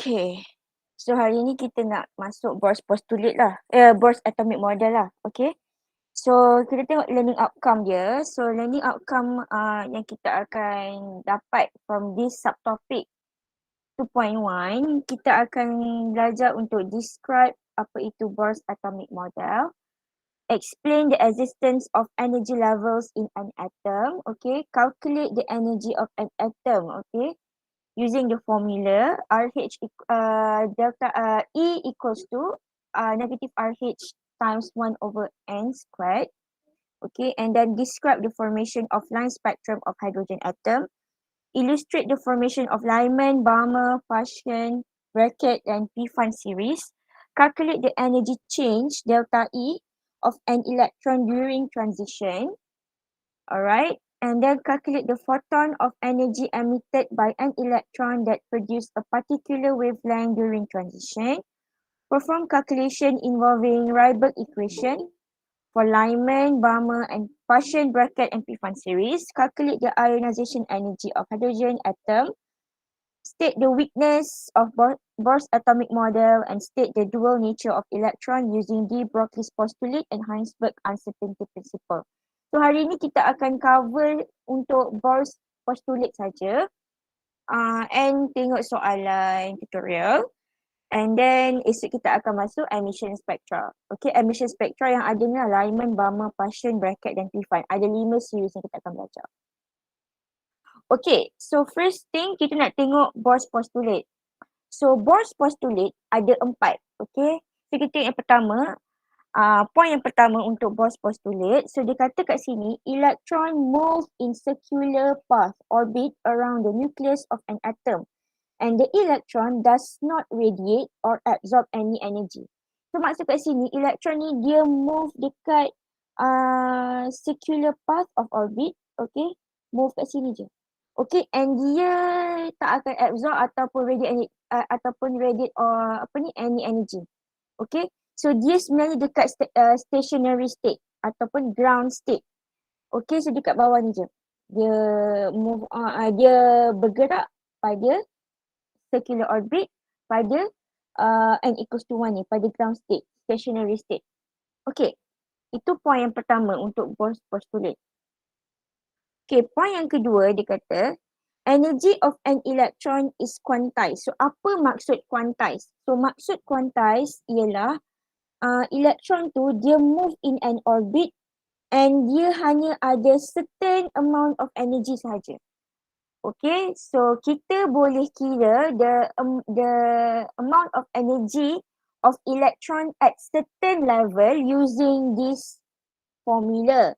Okay. So hari ni kita nak masuk Bohr's postulate lah. Bohr's atomic model lah. Okay. So kita tengok learning outcome dia. So learning outcome yang kita akan dapat from this subtopic 2.1, kita akan belajar untuk describe apa itu Bohr's atomic model, explain the existence of energy levels in an atom, okay, calculate the energy of an atom, okay, using the formula RH delta E equals to negative RH times 1 over n squared. Okay, and then describe the formation of line spectrum of hydrogen atom. Illustrate the formation of Lyman, Balmer, Paschen, Brackett, and P-Fan series. Calculate the energy change, delta E, of an electron during transition. Alright, and then calculate the photon of energy emitted by an electron that produce a particular wavelength during transition. Perform calculation involving Rydberg equation for Lyman, Balmer, and Paschen, Brackett, and P-Fan series. Calculate the ionization energy of hydrogen atom. State the weakness of Bohr's atomic model and state the dual nature of electron using de Broglie's postulate and Heisenberg uncertainty principle. So hari ni kita akan cover untuk Bohr's postulate saja and tengok soalan tutorial. And then esok kita akan masuk emission spectra. Okay, emission spectra yang ada ni Lyman, Balmer, Paschen, Brackett dan P-Fan. Ada 5 series yang kita akan belajar. Okay, so first thing kita nak tengok Bohr's postulate. So Bohr's postulate ada 4. Okay, so kita tengok yang pertama. Point yang pertama untuk Bohr's postulate. So dia kata kat sini, electron move in circular path orbit around the nucleus of an atom. And the electron does not radiate or absorb any energy. So maksud kat sini, electron ni dia move dekat circular path of orbit. Okay, move kat sini je. Okay, and dia tak akan absorb ataupun radiate or any energy. Okay, so dia sebenarnya dekat stationary state ataupun ground state. Okay, so dekat bawah ni je. Dia move, dia bergerak pada circular orbit pada n equals to 1 ni, pada ground state, stationary state. Okay, itu point yang pertama untuk Bohr's postulate. Okay, point yang kedua dia kata, energy of an electron is quantized. So apa maksud quantized? So maksud quantized ialah electron tu dia move in an orbit and dia hanya ada certain amount of energy sahaja. Okay, so kita boleh kira the amount of energy of electron at certain level using this formula.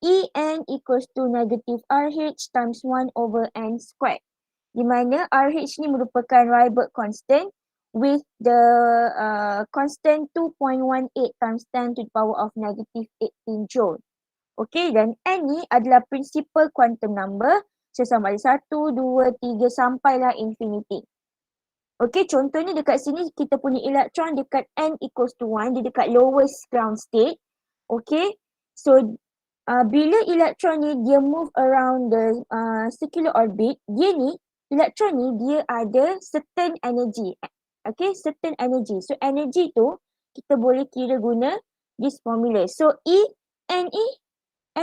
En equals to negative RH times 1 over n squared. Di mana RH ni merupakan Rydberg constant with the constant 2.18 times 10 to the power of negative 18 joule. Okay, dan n ni adalah principal quantum number. So sama ada 1, 2, 3 sampailah infinity. Okay, contohnya dekat sini kita punya electron dekat n equals to 1, dia dekat lowest ground state. Okay, so bila electron ni dia move around the circular orbit, dia ni, electron ni dia ada certain energy. Okay, certain energy. So energy tu kita boleh kira guna this formula. So n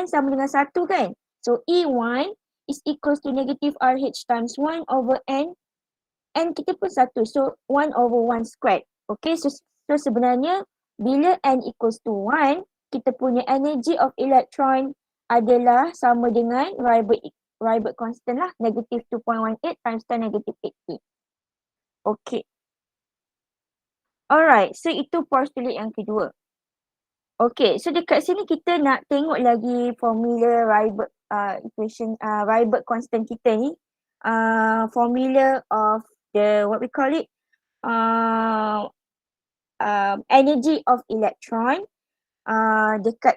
sama dengan 1 kan? So E1 is equals to negative RH times 1 over n. N kita pun 1. So 1 over 1 squared. Okay, so sebenarnya bila n equals to 1, kita punya energy of electron adalah sama dengan Rydberg constant lah, negative 2.18 times 10 negative 80. Okay. Alright, so itu postulate yang kedua. Okay, so dekat sini kita nak tengok lagi formula Rydberg equation, Rydberg constant kita ni. Formula of the, what we call it, energy of electron dekat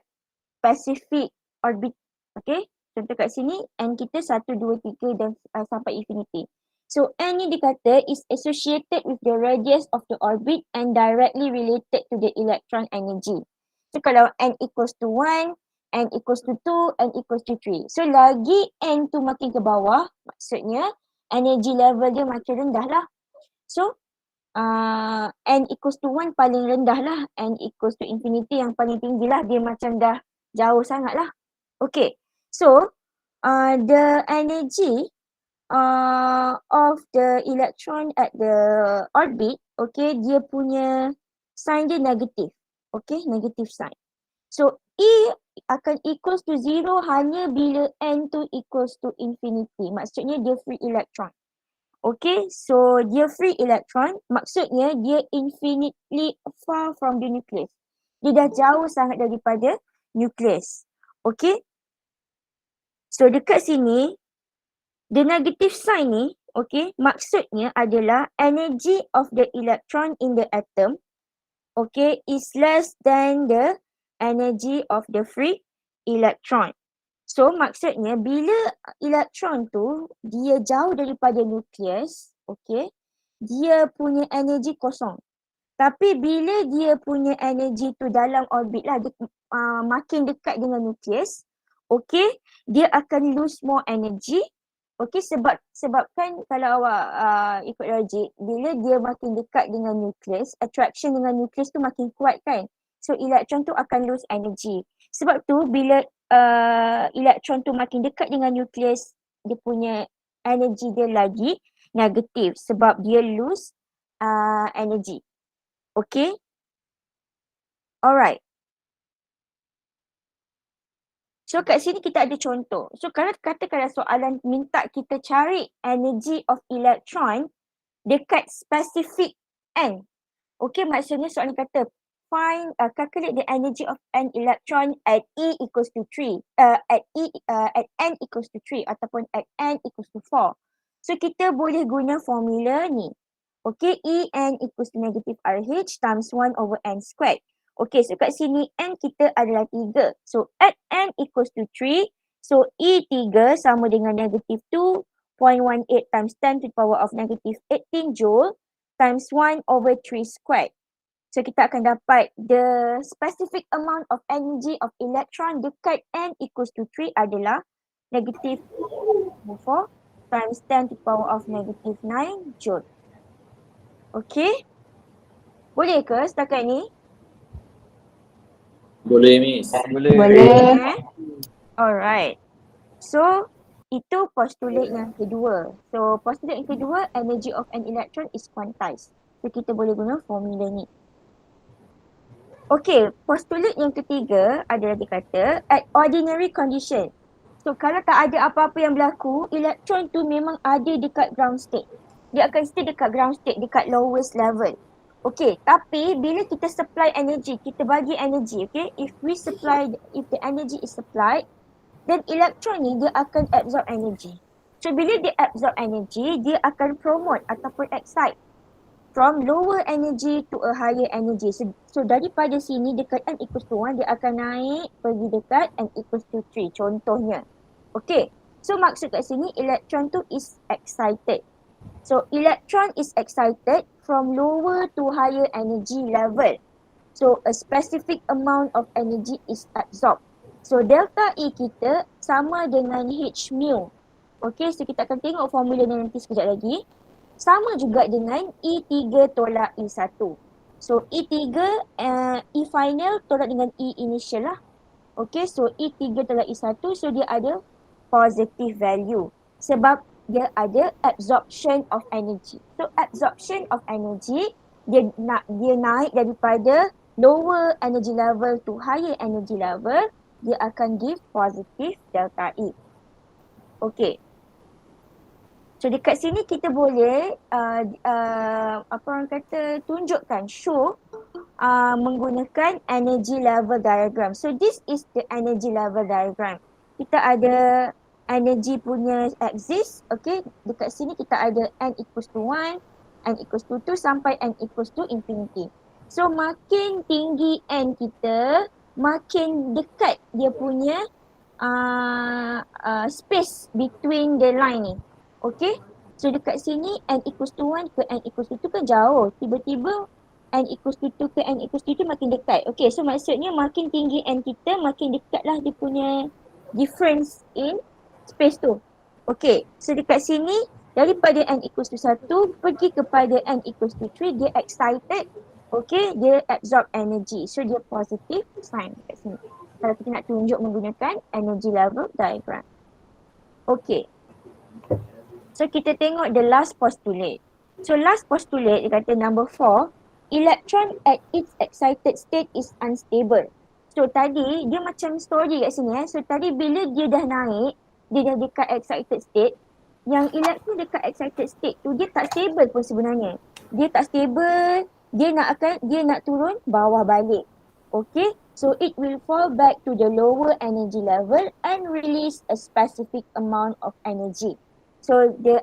specific orbit. Okay, contoh kat sini n kita 1, 2, 3 dan sampai infinity. So n ni dikata is associated with the radius of the orbit and directly related to the electron energy. So kalau n equals to 1, n equals to 2, n equals to 3. So lagi n tu makin ke bawah, maksudnya energy level dia makin rendah lah. So n equals to 1 paling rendah lah, n equals to infinity yang paling tinggi lah, dia macam dah jauh sangat lah. Okay, so the energy of the electron at the orbit, okay, dia punya sign dia negatif, okay, negative sign. So E akan equals to 0 hanya bila n tu equals to infinity, maksudnya dia free electron. Okay, so dia free electron, maksudnya dia infinitely far from the nucleus. Dia dah jauh sangat daripada nucleus. Okay, so dekat sini, the negative sign ni, okay, maksudnya adalah energy of the electron in the atom, okay, is less than the energy of the free electron. So maksudnya bila elektron tu dia jauh daripada nukleus, okay, dia punya energi kosong. Tapi bila dia punya energi tu dalam orbit lah, dia, makin dekat dengan nukleus, okay, dia akan lose more energy. Okay, sebabkan kalau awak ikut logik, bila dia makin dekat dengan nukleus, attraction dengan nukleus tu makin kuat kan. So elektron tu akan lose energy. Sebab tu bila elektron tu makin dekat dengan nukleus, dia punya energy dia lagi negatif sebab dia lose energy. Okay? Alright. So kat sini kita ada contoh. So kalau katakanlah soalan minta kita cari energy of electron dekat specific n. Okay, maksudnya soalan kata find calculate the energy of an electron at E equals to 3. At n equals to 3 ataupun at n equals to 4. So kita boleh guna formula ni. Okay, E n equals to negative RH times 1 over n squared. Okay, so kat sini n kita adalah 3. So at n equals to 3, so E3 sama dengan negative 2.18 times 10 to the power of negative 18 joule times 1 over 3 squared. So kita akan dapat the specific amount of energy of electron dekat n equals to 3 adalah negative 4 times 10 to the power of negative 9 joule. Okay? Boleh ke setakat ni? Boleh, Miss. Boleh. Alright. So, itu postulate yang kedua. So, postulate yang kedua, energy of an electron is quantized. So, kita boleh guna formula ni. Okay, postulate yang ketiga adalah dia kata at ordinary condition. So, kalau tak ada apa-apa yang berlaku, elektron tu memang ada dekat ground state. Dia akan stay dekat ground state, dekat lowest level. Okay, tapi bila kita supply energy, kita bagi energy, okay, if the energy is supplied, then elektron ni dia akan absorb energy. So bila dia absorb energy, dia akan promote ataupun excite from lower energy to a higher energy. So daripada sini dekat n equals to 1, dia akan naik pergi dekat n equals to 3 contohnya. Okay, so maksud kat sini elektron tu is excited. So electron is excited from lower to higher energy level. So a specific amount of energy is absorbed. So delta E kita sama dengan H mu. Okay, so kita akan tengok formula ni nanti sekejap lagi. Sama juga dengan E3 tolak E1. So E3, E final tolak dengan E initial lah. Okay, so E3 tolak E1, so dia ada positive value. Sebab dia ada absorption of energy. So absorption of energy, dia naik daripada lower energy level to higher energy level, dia akan give positive delta E. Okay. So dekat sini kita boleh apa orang kata tunjukkan, show menggunakan energy level diagram. So this is the energy level diagram. Kita ada energy punya axis, okay, dekat sini kita ada n equals to 1, n equals to 2 sampai n equals to infinity. So makin tinggi n kita, makin dekat dia punya space between the line ni. Okay, so dekat sini n equals to 1 ke n equals to 2 kan jauh. Tiba-tiba n equals to 2 ke n equals to 2 makin dekat. Okay, so maksudnya makin tinggi n kita, makin dekatlah dia punya difference in space tu. Okay, so dekat sini Daripada n equals to 1 pergi kepada n equals to 3, dia excited. Okay, dia absorb energy. So dia positive sign kat sini. Kalau kita nak tunjuk menggunakan energy level diagram. Okay. So kita tengok the last postulate. So last postulate dia kata number 4, electron at its excited state is unstable. So tadi dia macam story kat sini. So tadi bila dia dah naik, dia dah dekat excited state, yang elektron dekat excited state tu dia tak stable pun sebenarnya. Dia tak stable, dia nak turun bawah balik. Okay, so it will fall back to the lower energy level and release a specific amount of energy. So the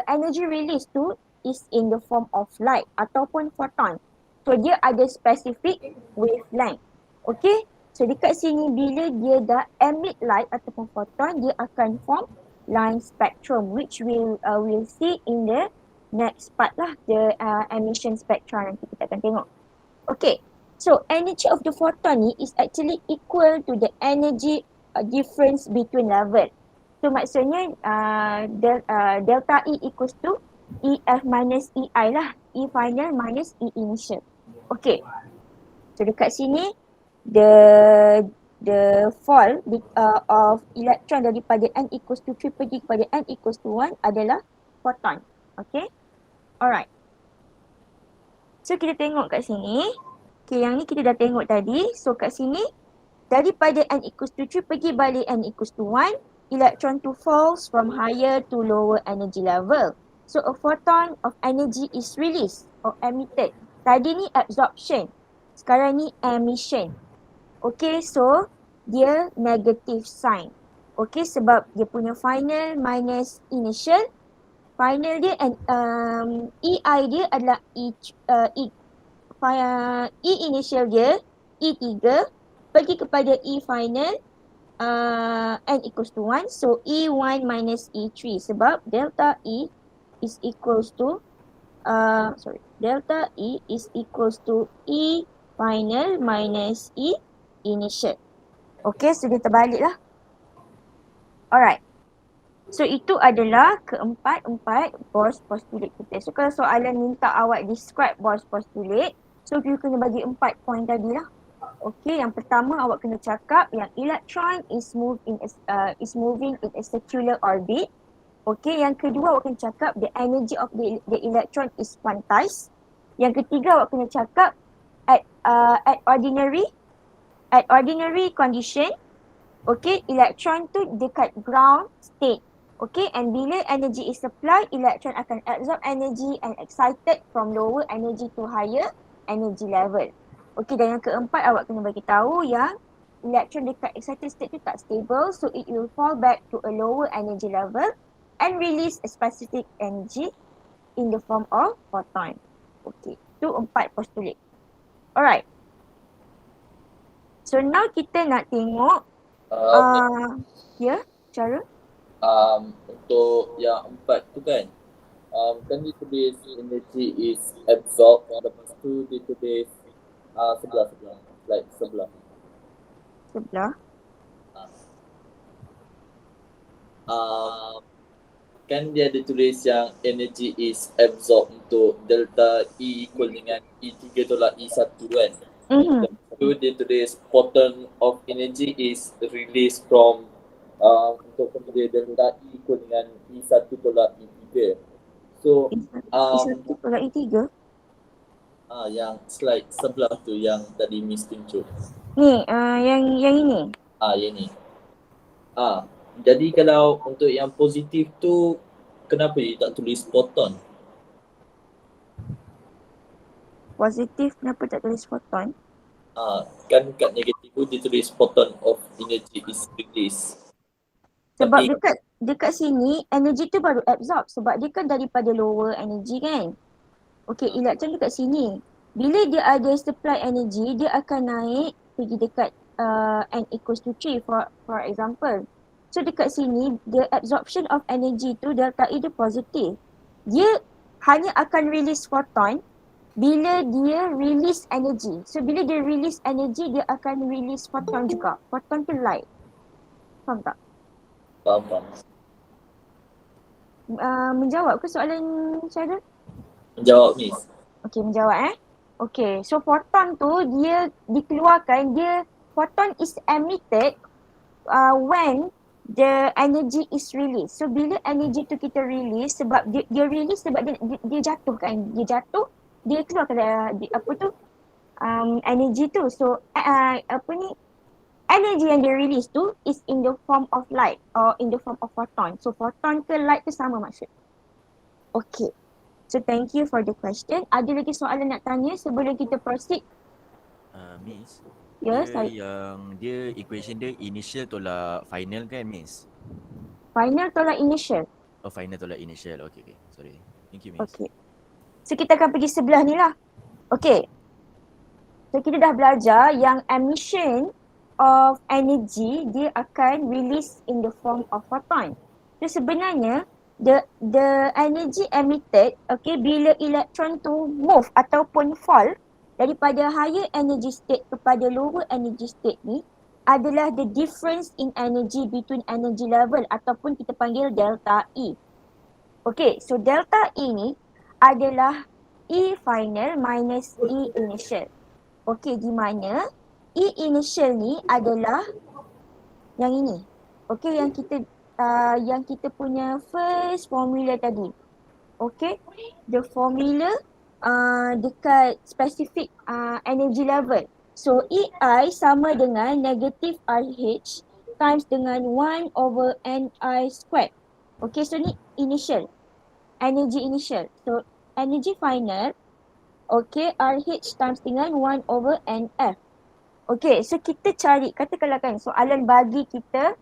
energy release tu is in the form of light ataupun photon. So dia ada specific wavelength. Okay, so dekat sini bila dia dah emit light ataupun photon, dia akan form line spectrum, which we'll see in the next part lah, the emission spectra nanti kita akan tengok. Okay, so energy of the photon ni is actually equal to the energy difference between level. So maksudnya delta E equals to EF minus EI lah, E final minus E initial. Okay, so dekat sini the fall of electron daripada n equals to 3 pergi kepada n equals to 1 adalah photon. Okay, alright. So kita tengok kat sini. Okay, yang ni kita dah tengok tadi. So kat sini daripada n equals to 3 pergi balik n equals to 1, electron to falls from higher to lower energy level. So a photon of energy is released or emitted. Tadi ni absorption, sekarang ni emission. Okay, so dia negative sign. Okay, sebab dia punya final minus initial. Final dia and EI dia adalah E initial dia E3 pergi kepada E final n equals to 1. So E1 minus E3 sebab delta E is equals to delta E is equals to E final minus E initial. Okay, so dia terbalik lah. Alright. So itu adalah keempat Bohr's postulate kita. So kalau soalan minta awak describe Bohr's postulate, so you kena bagi 4 point tadi lah. Okay, yang pertama awak kena cakap yang electron is moving in a circular orbit. Okay, yang kedua awak kena cakap the energy of the electron is quantized. Yang ketiga awak kena cakap at ordinary condition, okay, electron tu dekat ground state. Okay, and bila energy is supplied, electron akan absorb energy and excited from lower energy to higher energy level. Okay, dan yang keempat awak kena bagi tahu yang electron dekat excited state tu tak stable, so it will fall back to a lower energy level and release a specific energy in the form of photon. Okay, itu 4 postulate. Alright. So now kita nak tengok cara untuk yang 4 tu kan, kan dia tulis energy is absorbed, lepas tu dia tulis sebelah kan dia ada tulis yang energy is absorbed untuk delta E equal dengan E3 tolak E1 kan. Lepas tu dia tulis photon of energy is released from untuk kemudian delta E equal dengan E1 tolak E3. So E1 tolak E3? Yang slide sebelah tu yang tadi Miss tunjuk. Ni, yang ini? Yang ni. Jadi kalau untuk yang positif tu, kenapa dia tak tulis photon? Positif kenapa tak tulis photon? Kan kat negatif tu dia tulis photon of energy is released. Sebab dekat sini energy tu baru absorb sebab dia kan daripada lower energy kan. Okay, electron dekat sini. Bila dia ada supply energy, dia akan naik pergi dekat n equals to 3 for example. So dekat sini, the absorption of energy tu delta E dia positif. Dia hanya akan release photon bila dia release energy. So bila dia release energy, dia akan release photon juga. Photon tu light. Faham tak? Faham. Menjawab ke soalan Syarul? Menjawab Miss. Okey, menjawab Okey, so photon tu dia dikeluarkan, photon is emitted when the energy is released. So bila energy tu kita release, sebab dia release sebab dia jatuh kan. Dia jatuh, dia keluarkan energy tu. So energy yang dia release tu is in the form of light or in the form of photon. So photon ke light tu sama maksud. Okay. So thank you for the question. Ada lagi soalan nak tanya sebelum kita proceed? Miss, Ya, dia equation dia initial tolak final kan, Miss? Final tolak initial. Oh, final tolak initial. Okay. Sorry. Thank you, Miss. Okay. So kita akan pergi sebelah ni lah. Okay. So kita dah belajar yang emission of energy dia akan release in the form of photon. So sebenarnya the energy emitted, okay, bila elektron tu move ataupun fall daripada higher energy state kepada lower energy state ni adalah the difference in energy between energy level ataupun kita panggil delta E. Okay, so delta E ni adalah E final minus E initial. Okay, di mana E initial ni adalah yang ini. Okay, yang kita punya first formula tadi. Okay, the formula dekat specific energy level. So EI sama dengan negative RH times dengan 1 over NI squared. Okay, so ni initial. Energy initial. So energy final, okay, RH times dengan 1 over NF. Okay, so kita cari, katakanlah kan soalan bagi kita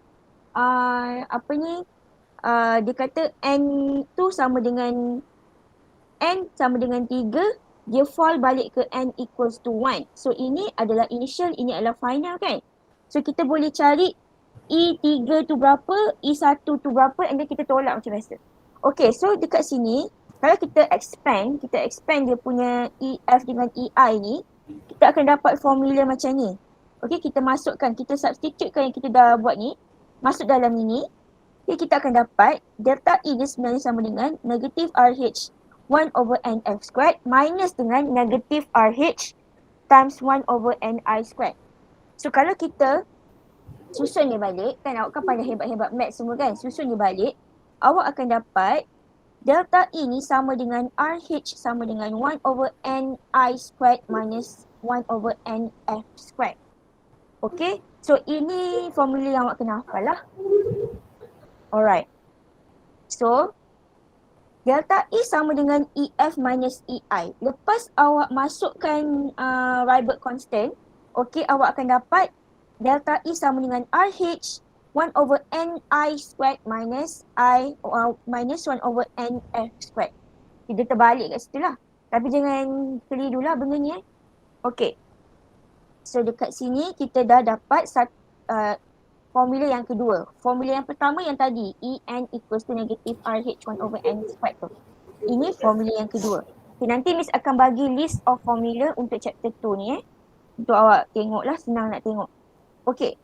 dia kata N tu sama dengan 3, dia fall balik ke N equals to 1. So ini adalah initial, ini adalah final kan. So kita boleh cari E3 tu berapa, E1 tu berapa, and then kita tolak macam biasa. Okay, so dekat sini, kalau kita expand dia punya EF dengan EI ni, kita akan dapat formula macam ni. Okay, kita masukkan, kita substitutekan yang kita dah buat ni, masuk dalam ini. Okay, kita akan dapat delta E dia sebenarnya sama dengan negative RH 1 over NF squared minus dengan negative RH times 1 over NI squared. So kalau kita susun dia balik, kan awak kan pandai hebat-hebat math semua kan, susun dia balik, awak akan dapat delta E ni sama dengan RH sama dengan 1 over NI squared minus 1 over NF squared. Okay, so ini formula yang awak kena hafal lah. Alright. So, delta E sama dengan EF minus EI. Lepas awak masukkan Rybert constant, okay, awak akan dapat delta E sama dengan RH 1 over NI squared minus 1 over NF squared. Kita terbalik kat situ lah. Tapi jangan keliru lah benda ni Okay. So dekat sini kita dah dapat formula yang kedua. Formula yang pertama yang tadi, En equals to negative RH 1 over N squared tu. Ini formula yang kedua. Okay, nanti Miss akan bagi list of formula untuk chapter 2 ni Untuk awak tengok lah, senang nak tengok. Okay.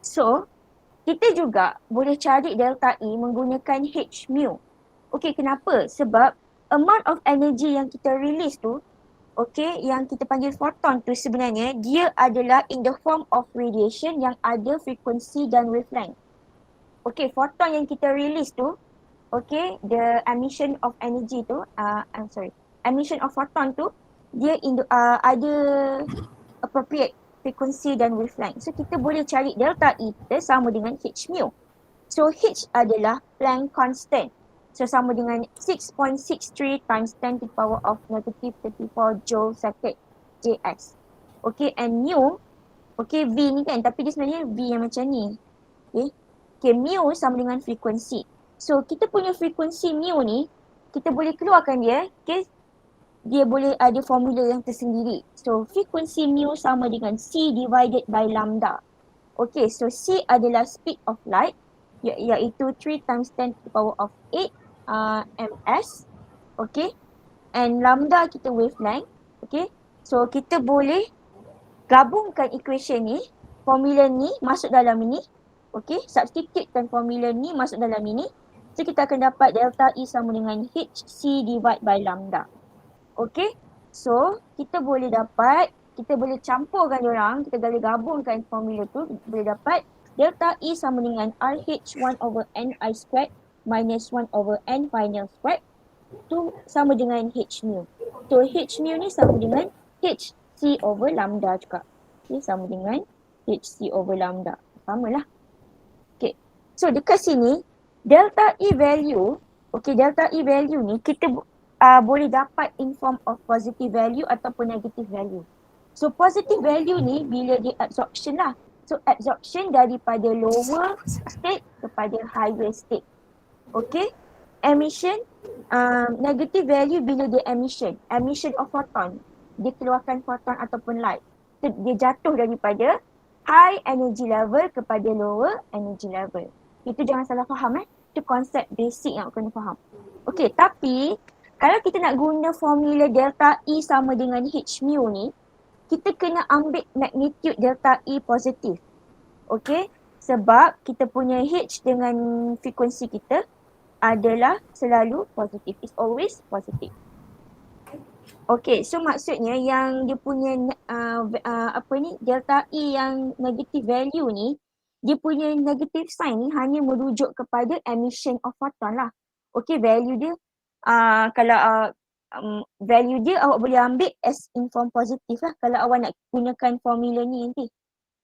So, kita juga boleh cari delta E menggunakan H mu. Okay, kenapa? Sebab amount of energy yang kita release tu, okay, yang kita panggil photon tu sebenarnya dia adalah in the form of radiation yang ada frekuensi dan wavelength. Okay, photon yang kita release tu, okay, the emission of energy tu, emission of photon tu, dia ada appropriate frekuensi dan wavelength. So kita boleh cari delta E kita sama dengan H mu. So H adalah Planck constant. So sama dengan 6.63 times 10 to the power of negative 34 joule second JS. Okay, and mu, okay, V ni kan, tapi dia sebenarnya V yang macam ni. Okay, mu sama dengan frekuensi. So kita punya frekuensi mu ni, kita boleh keluarkan dia, okay, dia boleh ada formula yang tersendiri. So frekuensi mu sama dengan C divided by lambda. Okay, so C adalah speed of light, iaitu 3 times 10 to the power of 8 ms. Okay, and lambda kita wavelength. Okay, so kita boleh gabungkan equation ni, formula ni masuk dalam ini. Okay, substitutekan formula ni masuk dalam ini. So kita akan dapat delta E sama dengan HC divide by lambda. Okay, so kita boleh campurkan diorang, kita boleh gabungkan formula tu, boleh dapat delta E sama dengan RH 1 over Ni squared minus 1 over N final squared tu sama dengan H mu. So H mu ni sama dengan HC over lambda juga. Okay, sama dengan HC over lambda. Sama lah. Okay, so dekat sini delta E value, delta E value ni kita boleh dapat in form of positive value ataupun negative value. So positive value ni bila dia absorption lah. So absorption daripada lower state kepada higher state. Okay. Emission, negative value bila dia emission of photon. Dia keluarkan photon ataupun light. So dia jatuh daripada high energy level kepada lower energy level. Itu jangan salah faham Itu konsep basic yang kena faham. Okay, tapi kalau kita nak guna formula delta E sama dengan H mu ni, kita kena ambil magnitude delta E positif. Okay, sebab kita punya H dengan frekuensi kita adalah selalu positif. It's always positive. Okay, so maksudnya yang dia punya delta E yang negative value ni, dia punya negative sign ni hanya merujuk kepada emission of photon lah. Okay, value dia value dia awak boleh ambil as in form positif lah kalau awak nak gunakan formula ni nanti.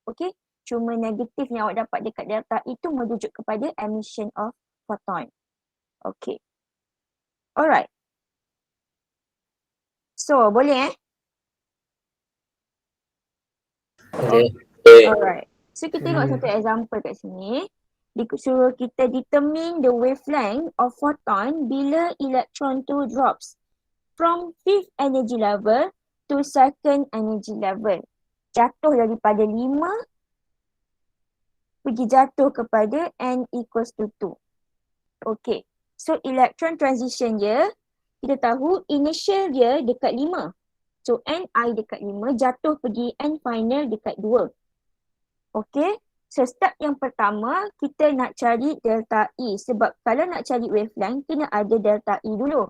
Okay, cuma negatif yang awak dapat dekat delta itu merujuk kepada emission of photon. Okay, alright. So boleh Okay. Alright. So kita tengok satu example kat sini. Disuruh kita determine the wavelength of photon bila electron tu drops from 5th energy level to 2nd energy level. Jatuh daripada 5 pergi jatuh kepada n equals to 2. Okay. So electron transition dia, kita tahu initial dia dekat 5. So Ni dekat 5 jatuh pergi N final dekat 2. Okay. So step yang pertama kita nak cari delta E. Sebab kalau nak cari wavelength kena ada delta E dulu.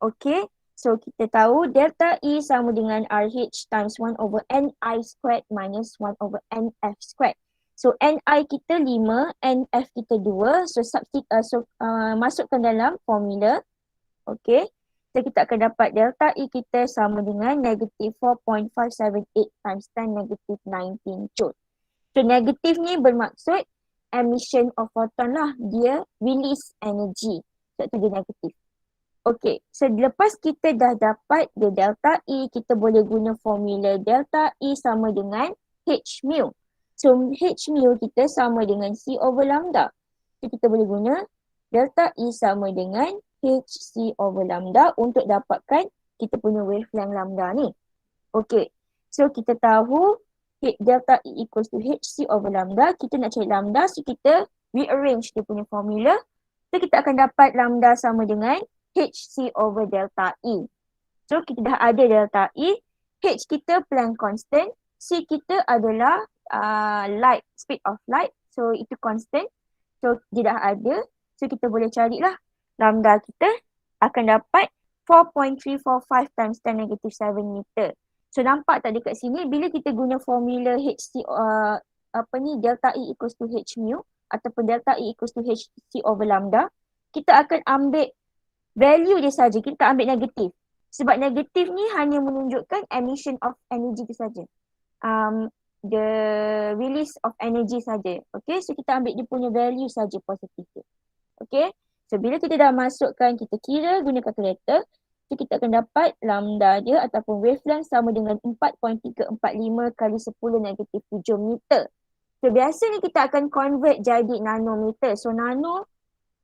Okay. So kita tahu delta E sama dengan RH times 1 over Ni squared minus 1 over Nf squared. So Ni kita 5, Nf kita 2. So masukkan dalam formula. Okay. So kita akan dapat delta E kita sama dengan negative 4.578 times 10 negative 19 joule. So negatif ni bermaksud emission of photon lah. Dia release energy. Sebab tu dia negatif. Okay, so lepas kita dah dapat the delta E, kita boleh guna formula delta E sama dengan H mu. So H mu kita sama dengan C over lambda. So kita boleh guna delta E sama dengan HC over lambda untuk dapatkan kita punya wavelength lambda ni. Okay, so kita tahu delta E equals to HC over lambda. Kita nak cari lambda, so kita rearrange dia punya formula. So kita akan dapat lambda sama dengan HC over delta E. So kita dah ada delta E, H kita Planck constant, C kita adalah light, speed of light. So itu constant. So dia dah ada. So kita boleh carilah lambda kita akan dapat 4.345 times 10 negative 7 meter. So nampak tak dekat sini bila kita guna formula HC delta E equals to H mu ataupun delta E equals to HC over lambda, kita akan ambil value dia saja, kita ambil negatif. Sebab negatif ni hanya menunjukkan emission of energy tu saja. The release of energy saja. Okay, so kita ambil dia punya value saja positif tu. Okay, so bila kita dah masukkan, kita kira guna kalkulator, so kita akan dapat lambda dia ataupun wavelength sama dengan 4.345 kali 10 negatif 7 meter. So biasanya kita akan convert jadi nanometer. So nano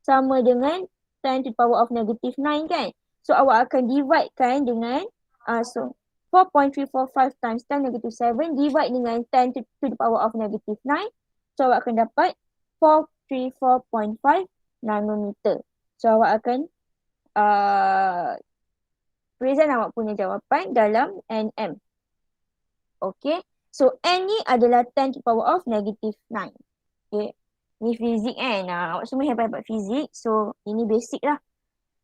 sama dengan 10 to the power of negative 9 kan. So awak akan divide kan dengan 4.345 times 10 negative 7 divide dengan 10 to the power of negative 9. So awak akan dapat 434.5 nanometer. So awak akan present awak punya jawapan dalam nm. Okay. So n ni adalah 10 to the power of negative 9. Okay. Ni fizik kan. Awak semua hebat-hebat fizik. So ini basic lah.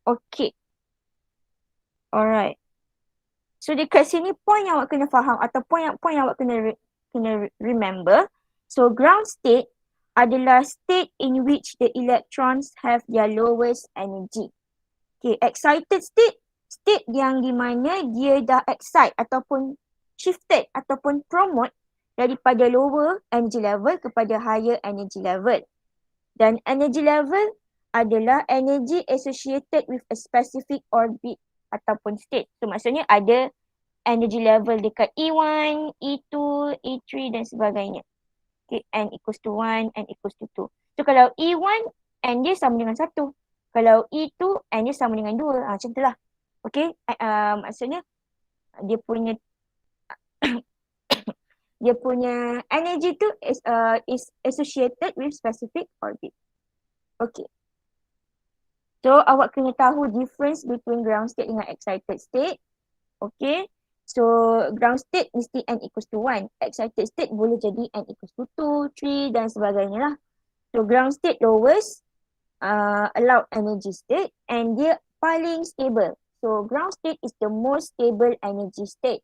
Okay. Alright. So dekat sini point yang awak kena faham atau point yang awak kena remember. So ground state adalah state in which the electrons have their lowest energy. Okay, excited state yang di mana dia dah excite ataupun shifted ataupun promote daripada lower energy level kepada higher energy level. Dan energy level adalah energy associated with a specific orbit ataupun state. So maksudnya ada energy level dekat E1, E2, E3 dan sebagainya. Okay, N equals to 1, N equals to 2. So kalau E1, N dia sama dengan 1. Kalau E2, N dia sama dengan 2. Macam tu lah. Okay, maksudnya dia punya dia punya energy tu is associated with specific orbit. Okay. So awak kena tahu difference between ground state dengan excited state. Okay. So ground state mesti N equals to 1. Excited state boleh jadi N equals to 2, 3 dan sebagainya lah. So ground state lowest allowed energy state and dia paling stable. So ground state is the most stable energy state.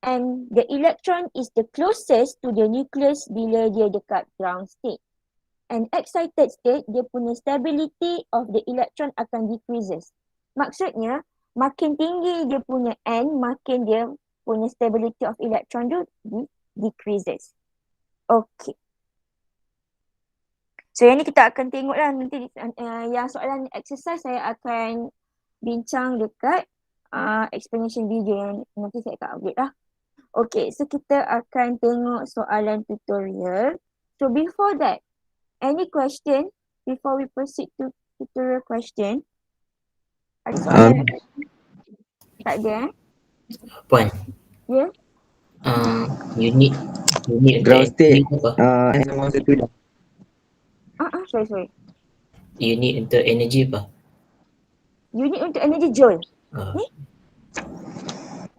And the electron is the closest to the nucleus bila dia dekat ground state. And excited state, dia punya stability of the electron akan decreases. Maksudnya, makin tinggi dia punya N, makin dia punya stability of electron tu decreases. Okay. So yang ni kita akan tengok lah nanti yang soalan exercise saya akan bincang dekat explanation video yang nanti saya akan upload lah. Okay, so kita akan tengok soalan tutorial. So before that, any question before we proceed to tutorial question? Ada soalan? Tak ada Puan. Ya? Unit Ground state apa? Sorry. Unit untuk energy apa? Unit untuk energy joule. Ni?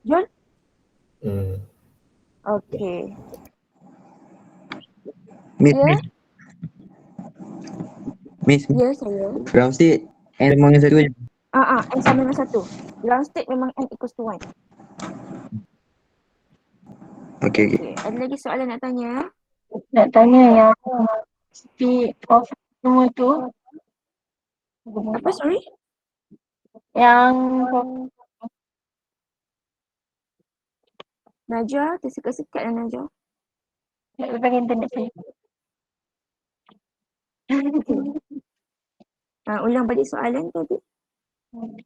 Joule? Okay. Miss, Ya? Miss, Ya, saya. ground state N sama dengan 1 je. N sama dengan 1. Ground state memang N equals to 1. Okay. Okay. Ada lagi soalan nak tanya? Nak tanya yang speed of semua tu. Apa, sorry? Yang Najwa, tersekat-sekat lah Najwa. lepas internet saya. Ulang balik soalan tadi. Nak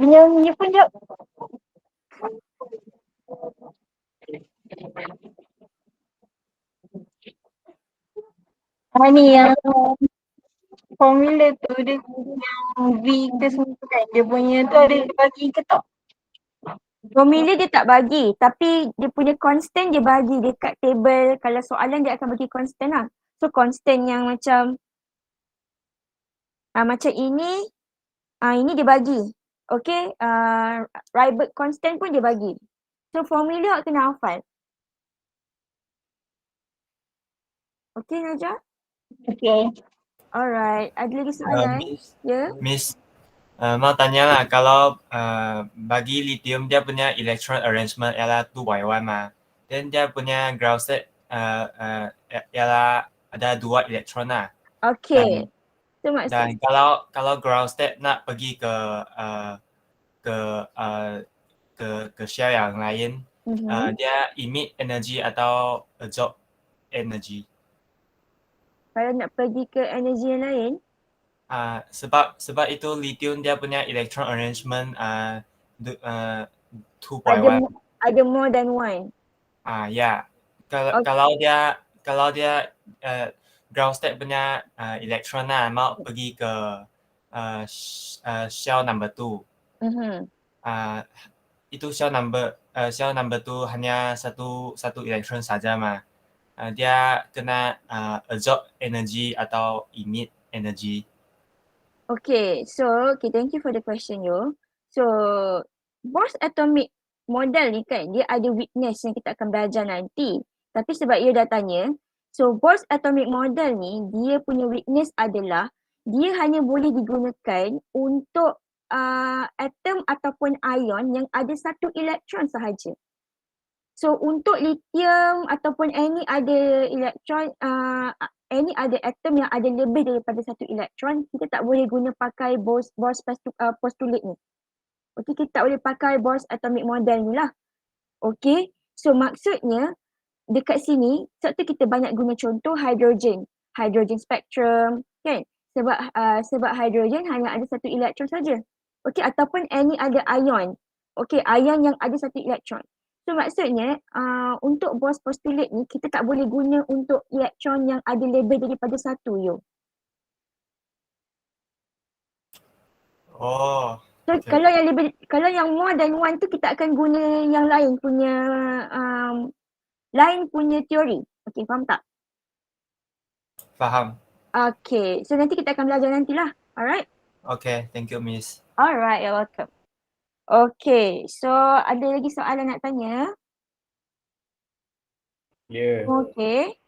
pinjam earphone jap. Ni yang formula tu dia yang V ke semua tu kan, dia punya tu ada bagi ke tak? Formula dia tak bagi, tapi dia punya constant dia bagi dekat table. Kalau soalan dia akan bagi constant lah. So constant yang macam ini dia bagi. Okay, Rybert constant pun dia bagi. So formula awak kena hafal. Okay Najwa? Okay. Alright, ada lagi soalan? Miss, Ya? Miss, mau tanya lah, kalau bagi lithium dia punya electron arrangement ialah 2 by 1 mah, then dia punya ground state ialah ada 2 elektron lah. Okay. Dan kalau ground state nak pergi ke shell yang lain, dia emit energy atau absorb energy. Kalau nak pergi ke energi yang lain? Sebab itu lithium dia punya electron arrangement 2 by 1. Ada more than one. Ya. Kalau dia ground state punya elektron lah mau pergi ke shell number 2. Itu shell number 2 hanya satu elektron saja mah. Dia kena absorb energy atau emit energy. Okay, thank you for the question, Yo. So, Bohr's atomic model ni kan, dia ada weakness yang kita akan belajar nanti. Tapi sebab ia dah tanya, so Bohr's atomic model ni, dia punya weakness adalah dia hanya boleh digunakan untuk atom ataupun ion yang ada satu elektron sahaja. So untuk lithium ataupun any other elektron, any other atom yang ada lebih daripada satu elektron, kita tak boleh guna pakai Bohr's postulate ni. Okay, kita tak boleh pakai Bohr's atomic model ni lah. Okay, so maksudnya dekat sini, sebab tu kita banyak guna contoh hydrogen spectrum kan. Sebab hydrogen hanya ada satu elektron saja. Okay, ataupun any other ion. Okay, ion yang ada satu elektron. So maksudnya untuk Bohr's postulate ni kita tak boleh guna untuk elektron yang ada lebih daripada satu yo. Oh. So Okay. kalau yang more than one tu kita akan guna yang lain punya teori. Okay, faham tak? Faham. Okay, so nanti kita akan belajar nantilah. Alright? Okay, thank you Miss. Alright, you're welcome. Okay, so ada lagi soalan nak tanya? Ya. Okay.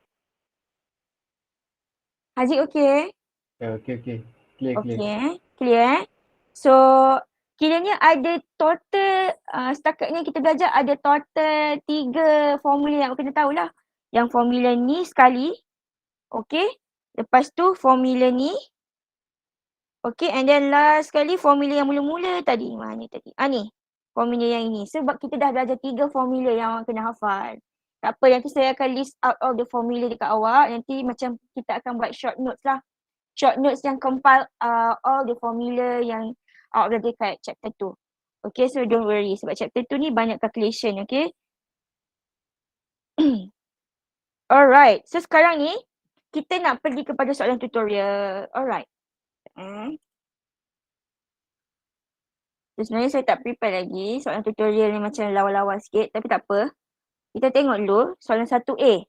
Haziq okay? Okey. Clear. Okay, clear. So, kiranya ada total, setakat ni kita belajar ada total 3 formula yang kena tahulah. Yang formula ni sekali, okay. Lepas tu formula ni, okay, and then last sekali formula yang mula-mula tadi. Mana tadi? Ni, formula yang ini. Sebab kita dah belajar 3 formula yang awak kena hafal. Tak apa, nanti saya akan list out all the formula dekat awak. Nanti macam kita akan buat short notes lah. Short notes yang compile all the formula yang awak belajar kat chapter 2. Okay, so don't worry. Sebab chapter 2 ni banyak calculation, okay? Alright, so sekarang ni kita nak pergi kepada soalan tutorial. Alright. So, sebenarnya saya tak prepare lagi. Soalan tutorial ni macam lawa-lawa sikit. Tapi tak apa. Kita tengok dulu soalan 1A.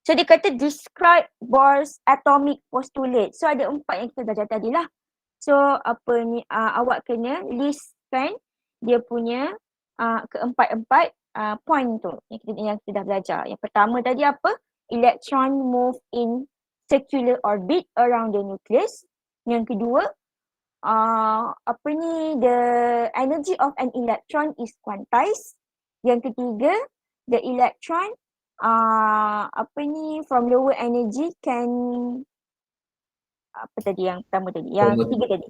So dia kata describe Bohr's atomic postulate. So ada 4 yang kita belajar tadi lah. So apa ni, awak kena listkan dia punya keempat-empat point tu yang kita dah belajar. Yang pertama tadi apa? Electron move in circular orbit around the nucleus. Yang kedua, the energy of an electron is quantized. Yang ketiga, the electron from lower energy can yang pertama tadi, yang ketiga tadi,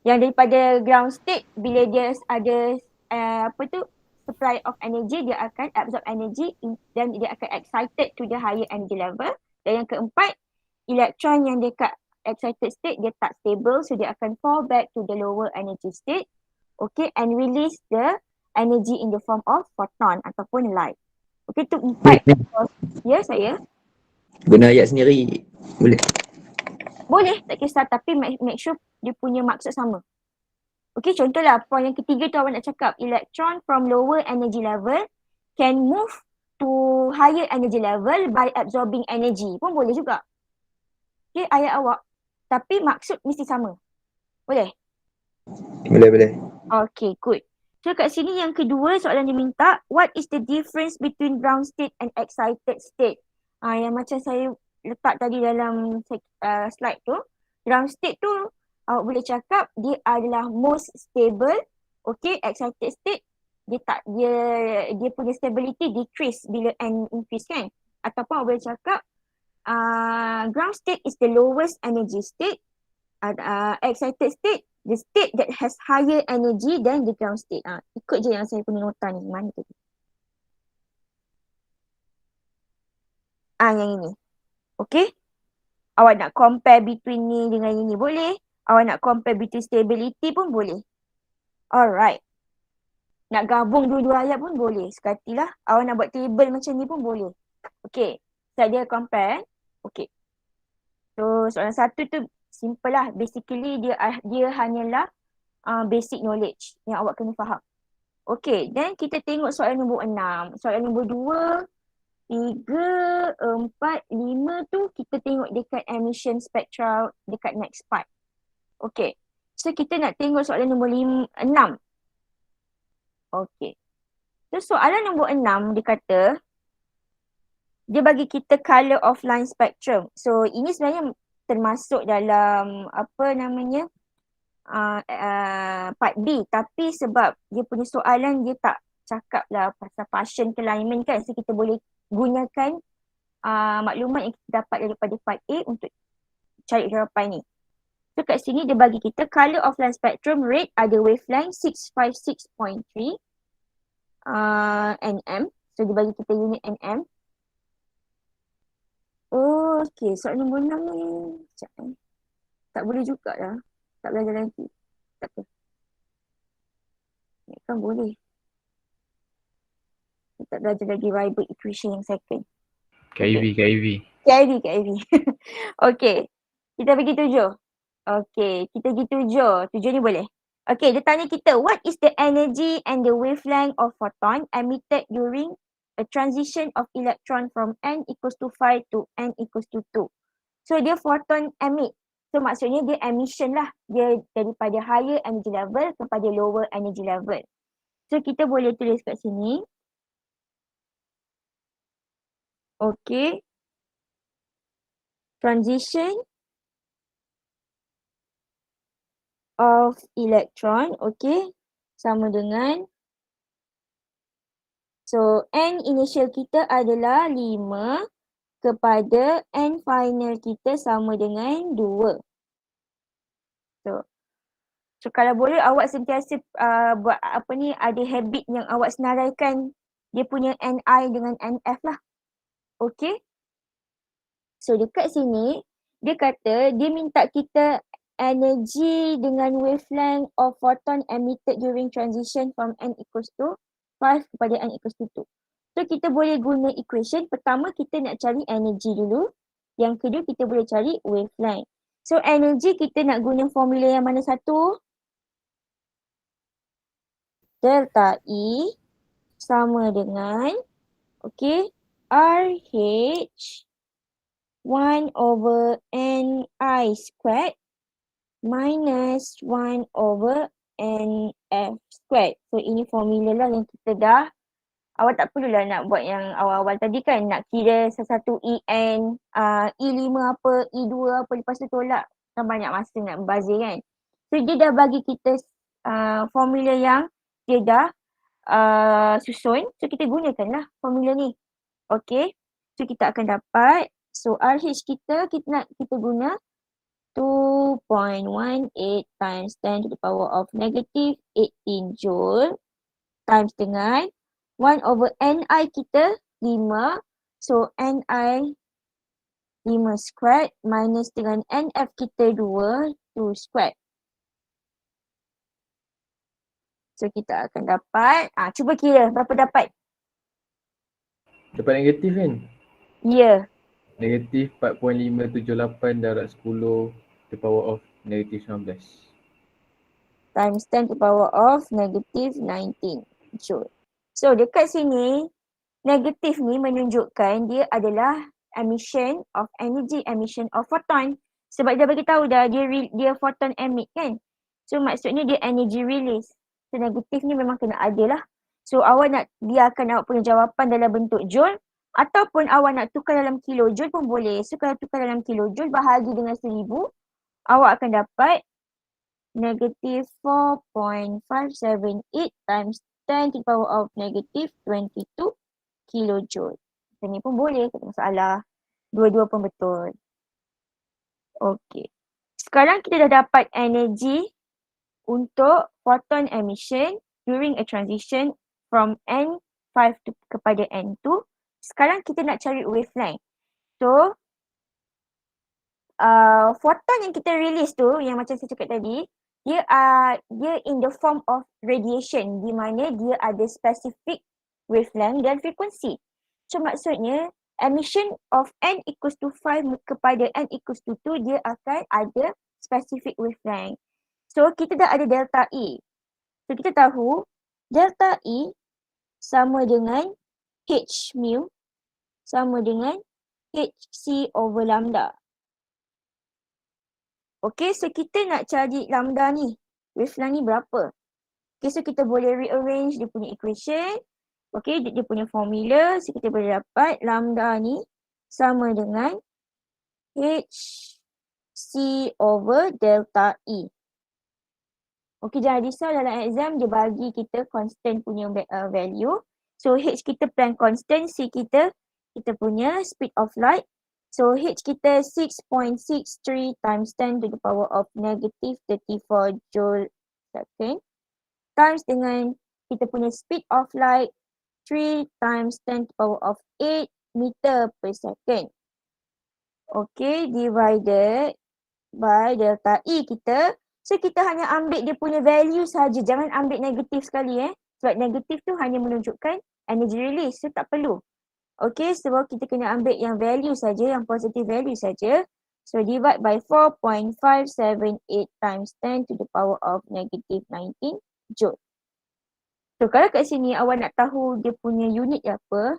yang daripada ground state bila dia ada supply of energy, dia akan absorb energy dan dia akan excited to the higher energy level. Dan yang keempat, elektron yang dekat excited state dia tak stable, so dia akan fall back to the lower energy state, okay, and release the energy in the form of photon ataupun light. Okay, tu 4. Ya, saya. Guna ayat sendiri boleh? Boleh, tak kisah, tapi make sure dia punya maksud sama. Okay, contohlah point yang ketiga tu awak nak cakap electron from lower energy level can move to higher energy level by absorbing energy pun boleh juga. Okay, ayat awak. Tapi maksud mesti sama. Boleh? Boleh. Okay, good. So kat sini yang kedua soalan dia minta, what is the difference between ground state and excited state? Yang macam saya letak tadi dalam slide tu. Ground state tu awak boleh cakap dia adalah most stable. Okay, excited state dia punya stability decrease bila n increase kan. Ataupun awak boleh cakap ground state is the lowest energy state. Excited state, the state that has higher energy than the ground state. Ikut je yang saya punya nota ni. Mana tu? Yang ini. Okay. Awak nak compare between ni dengan ini boleh. Awak nak compare between stability pun boleh. Alright. Nak gabung dua-dua ayat pun boleh. Sekatilah. Awak nak buat table macam ni pun boleh. Okay. Saya dia compare. Okay. So soalan satu tu simple lah. Basically dia hanyalah basic knowledge yang awak kena faham. Okay, then kita tengok soalan nombor 6. Soalan nombor 2, 3, 4, 5 tu kita tengok dekat emission spectral dekat next part. Okay, so kita nak tengok soalan nombor 6. Okay. So soalan nombor 6 dia kata, dia bagi kita colour of line spectrum. So ini sebenarnya termasuk dalam apa namanya part B, tapi sebab dia punya soalan dia tak cakap lah pasal partial alignment kan, so kita boleh gunakan maklumat yang kita dapat daripada part A untuk cari jawapan ni. So kat sini dia bagi kita colour of line spectrum, red ada wavelength 656.3 nm. So dia bagi kita unit nm. Oh, okay. Soalan nombor 6 ni sekejap, tak boleh jugalah. Tak belajar lagi. Tak apa. Ni kan boleh. Tak belajar lagi Rybert equation yang second. KIV. KIV. Okay. Kita pergi 7. Okay. Kita pergi 7. 7 ni boleh. Okay. Dia tanya kita, what is the energy and the wavelength of photon emitted during a transition of electron from n equals to 5 to n equals to 2. So dia photon emit. So maksudnya dia emission lah. Dia daripada higher energy level kepada lower energy level. So kita boleh tulis kat sini. Okay. Transition of electron. Okay. Sama dengan. So n initial kita adalah 5 kepada n final kita sama dengan 2. So kalau boleh awak sentiasa buat apa ni, ada habit yang awak senaraikan dia punya NI dengan NF lah. Okay. So dekat sini dia kata dia minta kita energy dengan wavelength of photon emitted during transition from n equals to 5 kepada n equals to 2. So kita boleh guna equation. Pertama kita nak cari energy dulu. Yang kedua kita boleh cari wavelength. So energy kita nak guna formula yang mana satu? Delta E sama dengan RH 1 over Ni squared minus 1 over NF squared. So ini formula lah yang kita dah. Awak tak perlulah nak buat yang awal-awal tadi kan. Nak kira satu EN, E5 apa, E2 apa, lepas tu tolak. Kan banyak masa nak membazir kan. So dia dah bagi kita formula yang dia dah susun. So kita gunakanlah formula ni. Okay. So kita akan dapat. So RH kita nak kita guna 2.18 times 10 to the power of negative 18 joule times dengan 1 over Ni kita 5. So Ni 5 squared minus dengan NF kita 2 squared. So kita akan dapat, cuba kira berapa dapat? Dapat negatif kan? Ya. Negatif 4.578 darab 10 to the power of negatif 19. Times 10 to the power of negative 19 joule. So dekat sini, negatif ni menunjukkan dia adalah emission of energy, emission of photon. Sebab dia bagi tahu dah dia photon emit kan. So maksudnya dia energy release. So negatif ni memang kena ada lah. So awak nak biarkan awak punya jawapan dalam bentuk joule ataupun awak nak tukar dalam kilojoule pun boleh. So kalau tukar dalam kilojoule bahagi dengan 1000, awak akan dapat negative 4.578 times 10 to the power of negative 22 kilojoule. Ini pun boleh, tak ada masalah. Dua-dua pun betul. Okey. Sekarang kita dah dapat energy untuk photon emission during a transition from N5 kepada N2. Sekarang kita nak cari wavelength. So, photon yang kita release tu, yang macam saya cakap tadi, dia in the form of radiation, di mana dia ada specific wavelength dan frekuensi. So maksudnya emission of n equals to 5 kepada n equals to 2, dia akan ada specific wavelength. So kita dah ada delta E. So kita tahu delta E sama dengan H mu sama dengan HC over lambda. Okay, so kita nak cari lambda ni. Wavelength ni berapa? Okay, so kita boleh rearrange dia punya equation. Okay, dia punya formula. So kita boleh dapat lambda ni sama dengan HC over delta E. Okay, jangan risau dalam exam dia bagi kita constant punya value. So H kita plan constant, C kita punya speed of light. So H kita 6.63 times 10 to the power of negative 34 joule second times dengan kita punya speed of light 3 times 10 to the power of 8 meter per second. Okay, divided by delta E kita. So kita hanya ambil dia punya value saja, jangan ambil negatif sekali sebab negatif tu hanya menunjukkan energy release, so tak perlu. Okay, sebab kita kena ambil yang value saja, yang positive value saja. So divide by 4.578 times 10 to the power of negative 19 joule. So kalau kat sini awak nak tahu dia punya unit apa,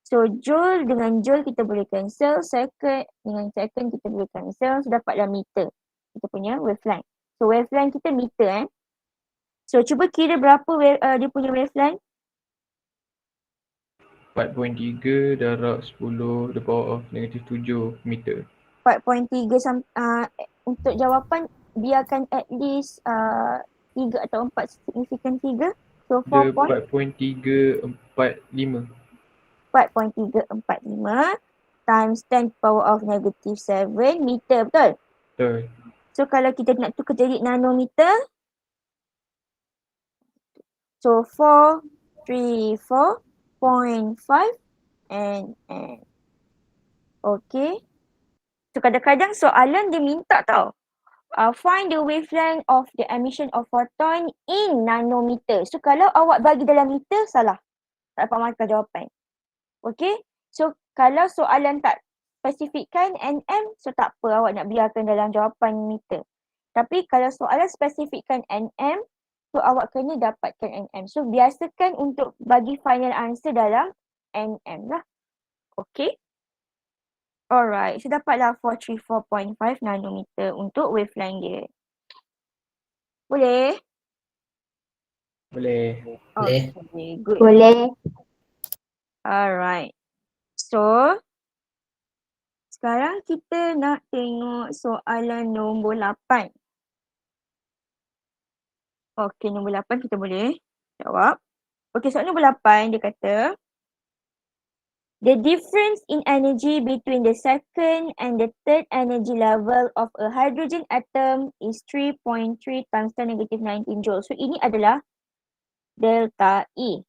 so joule dengan joule kita boleh cancel, second dengan second kita boleh cancel, so dapatlah meter. Kita punya wavelength. So wavelength kita meter So cuba kira berapa dia punya wavelength. 4.3 darab 10 the power of negative 7 meter. 4.3 untuk jawapan biarkan at least 3 atau 4 significant figure. So Dia 4.345 4.345 times 10 power of negative 7 meter, betul? betul. So kalau kita nak tukar jadi nanometer, so 434.5 nm. Okay. So kadang-kadang soalan dia minta tau. Find the wavelength of the emission of photon in nanometer. So kalau awak bagi dalam meter, salah. Tak dapat markah jawapan. Okay. So kalau soalan tak spesifikkan nm, so tak apa, awak nak biarkan dalam jawapan meter. Tapi kalau soalan spesifikkan nm, so awak kena dapatkan nm. So biasakan untuk bagi final answer dalam nm lah. Okay. Alright, so dapatlah 434.5 nanometer untuk wavelength dia. Boleh? Boleh. Boleh. Okay, good. Boleh. Alright. So, sekarang kita nak tengok soalan nombor 8. Okay, nombor 8 kita boleh jawab. Okay, soalan nombor 8 dia kata, the difference in energy between the second and the third energy level of a hydrogen atom is 3.3 times 10 negative 19 joule. So ini adalah delta E.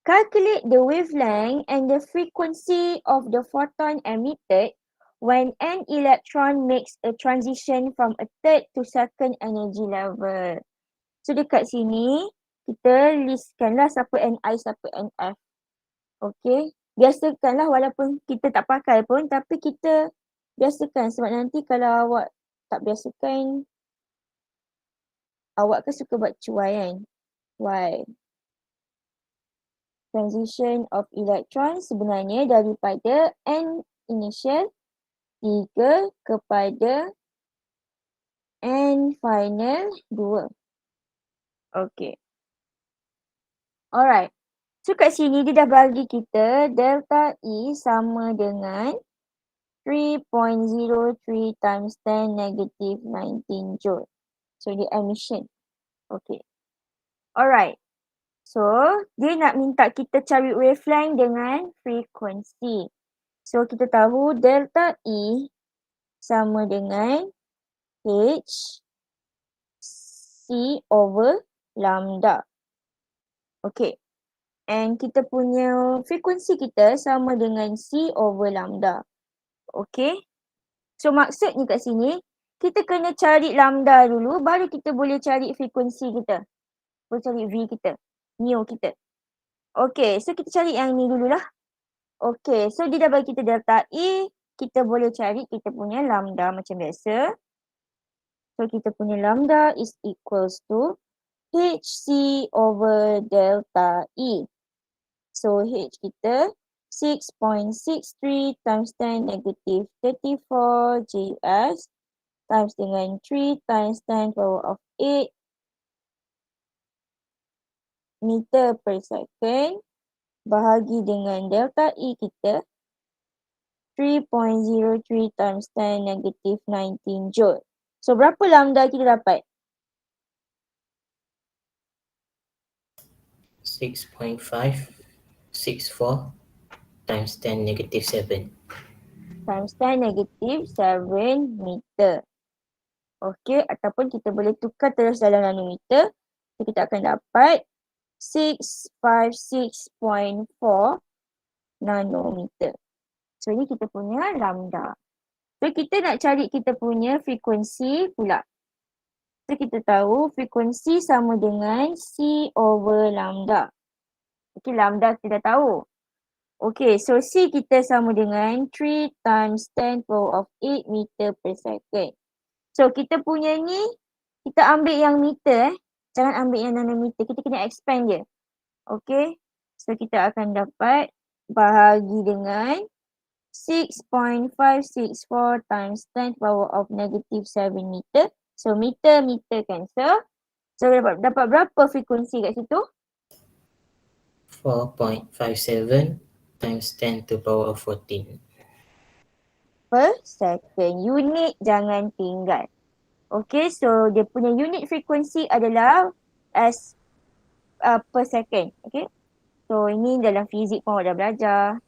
Calculate the wavelength and the frequency of the photon emitted when an electron makes a transition from a third to second energy level. So dekat sini, kita listkanlah siapa NI, siapa NF. Okay, biasakanlah walaupun kita tak pakai pun, tapi kita biasakan sebab nanti kalau awak tak biasakan, awak kan suka buat cuai kan? Why? Transition of electron sebenarnya daripada N initial 3 kepada N final 2. Okay. Alright. So kat sini dia dah bagi kita delta E sama dengan 3.03 times 10 negative 19 joule. So dia emission. Okay. Alright. So dia nak minta kita cari wavelength dengan frekuensi. So kita tahu delta E sama dengan H C over lambda. Okay. And kita punya frekuensi kita sama dengan C over lambda. Okay. So maksudnya kat sini, kita kena cari lambda dulu, baru kita boleh cari frekuensi kita. Boleh cari V kita, mu kita. Okay, so kita cari yang ni dululah. Okay, so dia dah bagi kita delta E, kita boleh cari kita punya lambda macam biasa. So kita punya lambda is equals to HC over delta E. So H kita 6.63 times 10 negative 34 GS times dengan 3 times 10 power of 8 meter per second bahagi dengan delta E kita 3.03 times 10 negative 19 joule. So berapa lambda kita dapat? 6.564 times 10 negative 7. Times 10 negative 7 meter. Okey, ataupun kita boleh tukar terus dalam nanometer. So, kita akan dapat 656.4 nanometer. So ini kita punya lambda. So kita nak cari kita punya frekuensi pula. So kita tahu frekuensi sama dengan C over lambda. Okey, lambda kita dah tahu. Okey, so C kita sama dengan 3 times 10 power of 8 meter per second. So kita punya ni, kita ambil yang meter jangan ambil yang nanometer. Kita kena expand je. Okey, so kita akan dapat bahagi dengan 6.564 times 10 power of negative 7 meter. So meter cancel. So dapat berapa frekuensi kat situ? 4.57 times 10 to power of 14. Per second. Unit jangan tinggal. Okay, so dia punya unit frekuensi adalah as per second. Okay, so ini dalam fizik pun awak dah belajar.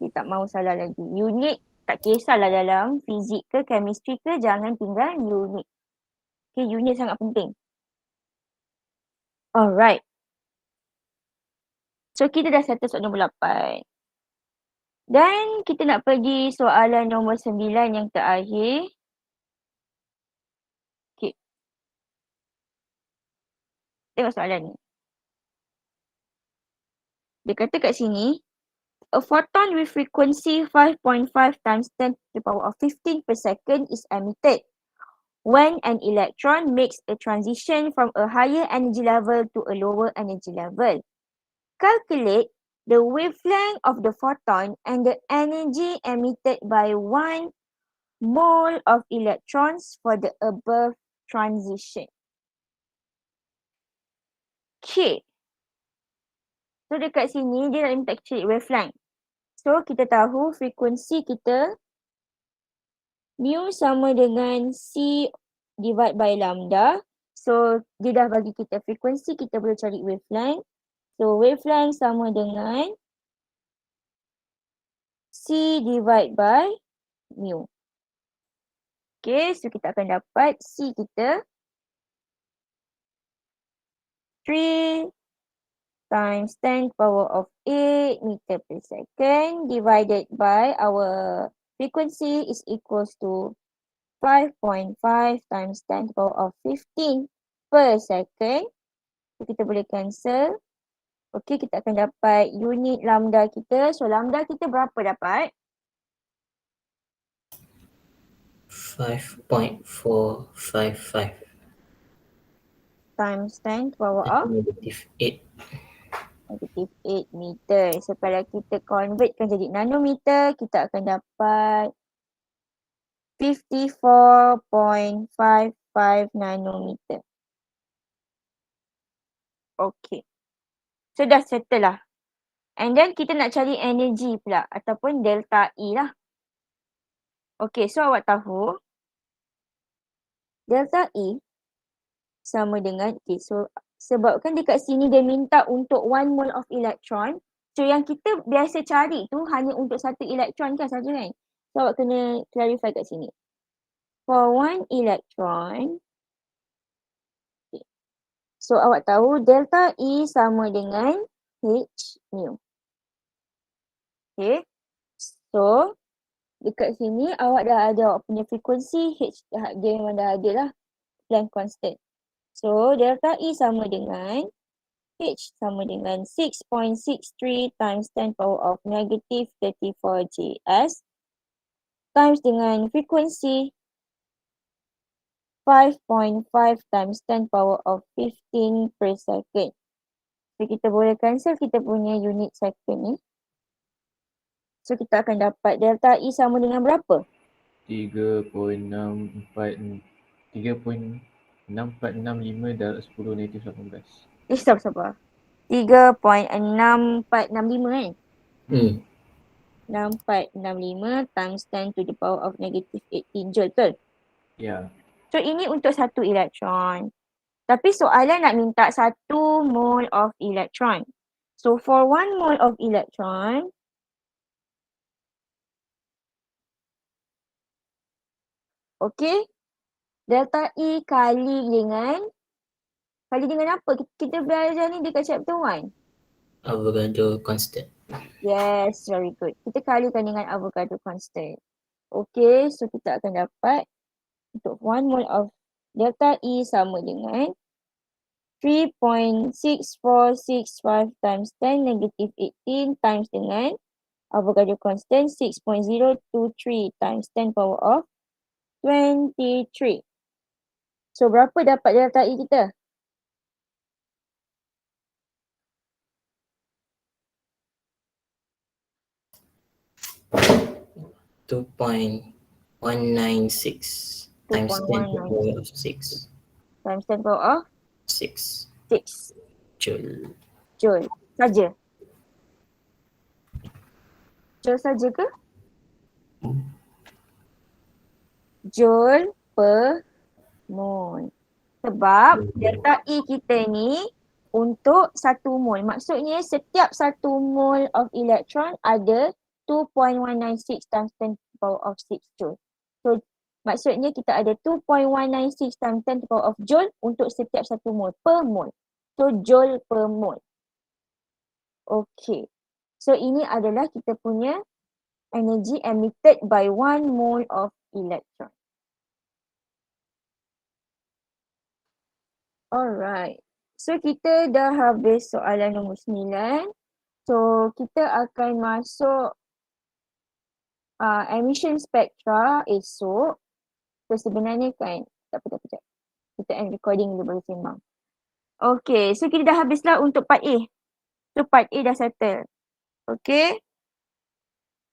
Dia tak mahu salah lagi. Unit tak kisahlah dalam fizik ke chemistry ke, jangan tinggal unit. Okay, unit sangat penting. Alright. So kita dah settle soalan nombor 8. Dan kita nak pergi soalan nombor 9 yang terakhir. Okay. Tengok soalan ni. Dia kata kat sini, a photon with frequency 5.5 times 10 to the power of 15 per second is emitted when an electron makes a transition from a higher energy level to a lower energy level. Calculate the wavelength of the photon and the energy emitted by 1 mole of electrons for the above transition. Okay. So dekat sini dia nak minta kita cari wavelength. So kita tahu frekuensi kita mu sama dengan C divide by lambda. So dia dah bagi kita frekuensi, kita boleh cari wavelength. So wavelength sama dengan C divide by mu. Okay, so kita akan dapat C kita 3 times 10 power of 8 meter per second divided by our frequency is equals to 5.5 times 10 power of 15 per second. So kita boleh cancel. Okay, kita akan dapat unit lambda kita. So lambda kita berapa dapat? 5.455 Times 10 power of negative 8. negative 8 meter. So kalau kita convertkan jadi nanometer, kita akan dapat 54.55 nanometer. Okay. So dah settle lah. And then kita nak cari energy pula ataupun delta E lah. Okay, so awak tahu delta E sama dengan, okay, so sebabkan dekat sini dia minta untuk 1 mole of electron. So yang kita biasa cari tu hanya untuk 1 electron kan saja kan. So awak kena clarify kat sini. For 1 electron, okay, so awak tahu delta E sama dengan H mu. Okay, so dekat sini awak dah ada awak punya frekuensi H, dia memang dah ada lah, Planck constant. So delta E sama dengan H sama dengan 6.63 times 10 power of negative 34 Js times dengan frekuensi 5.5 times 10 power of 15 per second. So kita boleh cancel kita punya unit second ni. So kita akan dapat delta E sama dengan berapa? 3.6465 darab 10 negatif 18. Sabar. 3.6465 kan? Hmm. 6465 times 10 to the power of negative 18 joule, betul? Ya. So ini untuk satu elektron. Tapi soalan nak minta 1 mole of electron. So for 1 mole of electron, okay, delta E kali dengan apa? Kita belajar ni dekat chapter 1. Avogadro constant. Yes, very good. Kita kalikan dengan Avogadro constant. Okay, so kita akan dapat untuk 1 mole of delta E sama dengan 3.6465 times 10 negative 18 times dengan Avogadro constant 6.023 times 10 power of 23. So berapa dapat delta E kita? Two point 196 times 10 to the power of 6. Times 10 power of 6 6 joule. joule saja. Joule saja ke? Joule per mole. Sebab delta E kita ni untuk 1 mole. Maksudnya setiap 1 mole of electron ada 2.196 times 10 to the power of 6 joule. So maksudnya kita ada 2.196 times 10 to the power of joule untuk setiap 1 mole per mole. So joule per mole. Okay. So ini adalah kita punya energy emitted by 1 mole of electron. Alright. So kita dah habis soalan nombor 9. So kita akan masuk emission spectra esok. So sebenarnya kan, tak apa. Kita end recording dulu baru sembang. Okay, so kita dah habislah untuk part A. So part A dah settle. Okay.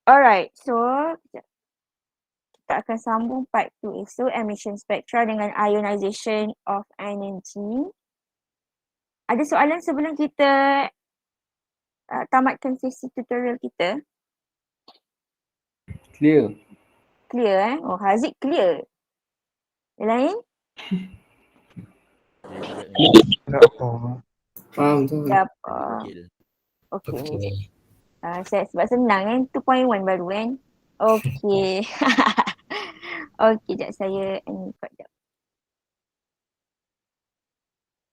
Alright, so kita akan sambung part 2 esok, emission spectra dengan ionization of energy. Ada soalan sebelum kita tamatkan sesi tutorial kita? Clear. Clear Oh, Haziq clear. Yang lain? Faham tu? Siapa? Okay. Sebab senang kan, 2.1 baru kan? Okay. Okay, sekejap saya record sekejap.